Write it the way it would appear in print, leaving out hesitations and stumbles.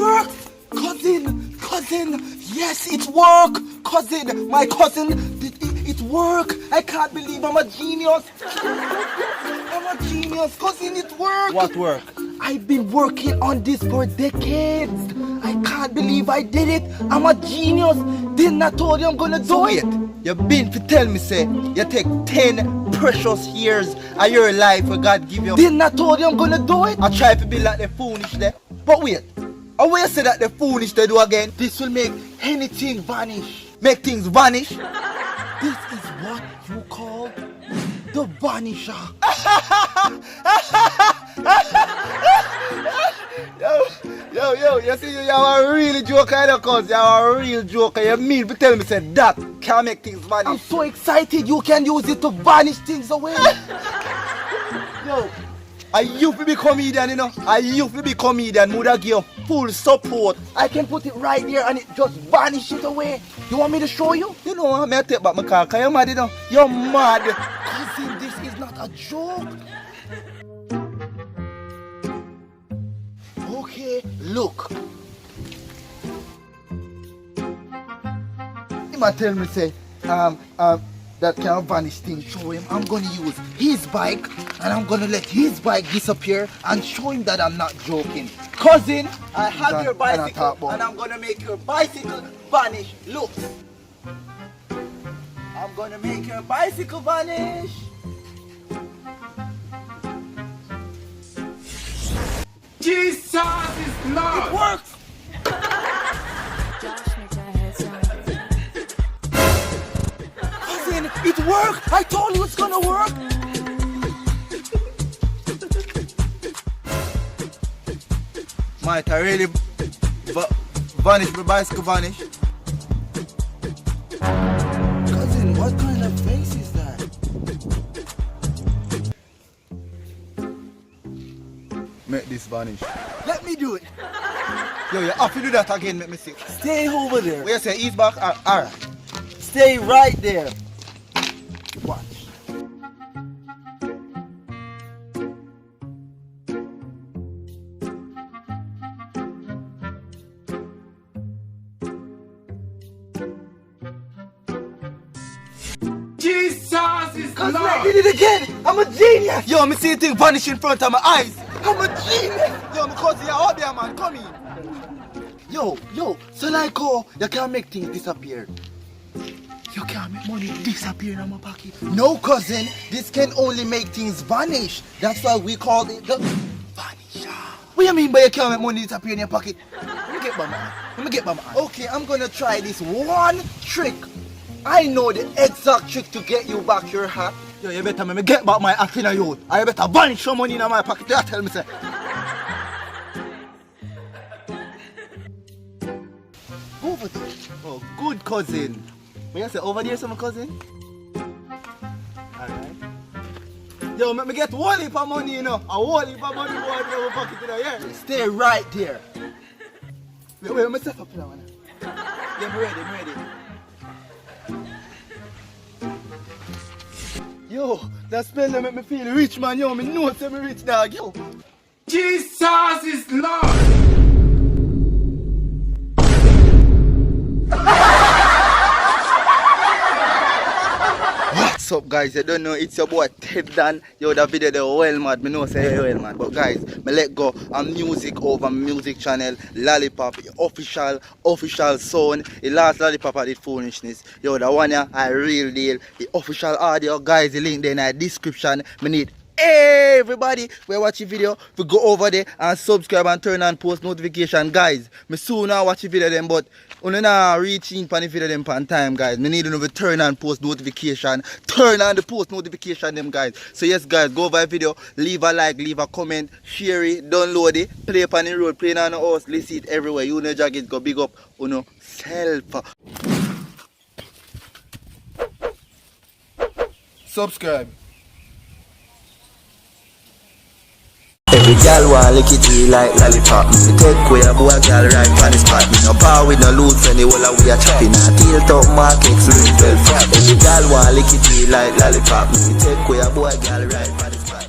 works! Cousin, yes, it works! Cousin, my cousin, it works! I can't believe I'm a genius! Cousin, it works! What work? I've been working on this for decades! I can't believe I did it! I'm a genius! Didn't I told you I'm gonna do it? You've been to tell me, say, you take 10 precious years of your life where God give you. Didn't I told you I'm gonna do it? I try to be like the foolish there. But wait, I will say that the foolish they do again. This will make anything vanish. Make things vanish. This is what you call the Vanisher. Yo, you see, you are a real joker, you know, cause you are a real joker. You mean to tell me, say, that can make things vanish. I'm so excited you can use it to vanish things away. Yo, I used to be comedian, you know. I used to be comedian. Woulda give you full support. I can put it right there and it just vanish it away. You want me to show you? You know, I take back my car, cause you're mad, you know. You're mad. Cousin, this is not a joke. Okay, look. He might tell me, say, that can vanish thing. Show him I'm gonna use his bike and I'm gonna let his bike disappear and show him that I'm not joking. Cousin, I have your bicycle and I'm gonna make your bicycle vanish. Look. I'm gonna make your bicycle vanish. Jesus is Lord! It works! Cousin, it worked! I told you it's gonna work! Might I really vanish, my bicycle vanish? Cousin, what kind of face is that? Make this vanish. Let me do it. Yo, you have to do that again, make me sick. Stay over there. Where you say, ease back? Alright. Stay right there. Watch. Jesus is Cousin, Lord! I did it again! I'm a genius! Yo, me see the thing vanish in front of my eyes. I'm a genius! Yo, my cousin, you're out there, man. Come in. Yo, so like you can't make things disappear. You can't make money disappear in my pocket. No, cousin. This can only make things vanish. That's why we call it the Vanisher. What do you mean by you can't make money disappear in your pocket? Let me get my man. Okay, I'm gonna try this One trick. I know the exact trick to get you back your hat. Yo, you better make me get back my hat in a youth. I better vanish some money in my pocket. You tell me, say. Over there. Oh, good cousin. When you say over there, some cousin? Alright. Yo, make me get one heap of money, you know. A whole heap of money going in my pocket, you know, yeah? Stay right there. Wait, myself up now, man. Yeah, I'm ready. Yo, that spell that make me feel rich, man. Yo, me know it's me rich, dog. Yo. Jesus is Lord! What's up, guys? You don't know, it's your boy Ted Dan. Yo, that video they well mad. Me know say well mad. But guys, me let go of music over music channel. Lollipop, official sound. The last Lollipop I did foolishness. Yo, the one here, I real deal. The official audio, guys, the link there in the description. Me need everybody we watch the video to go over there and subscribe and turn on post notification, guys. Me soon now watch the video them, but you know reach in for the video them on time, guys. Me need to turn on post notification, turn on the post notification them, guys. So yes, guys, go over the video, leave a like, leave a comment, share it, download it, play up on the road, play on the house, listen it everywhere. You know jacket, go big up, you know, self. Subscribe. Every girl want lick it like lollipop. Me take away a boy girl right on the spot. Me no power with no loose and the whole of we a chopping. A tilt up markets with well fat. Every girl want lick it like lollipop. Me take away a boy girl right on the spot.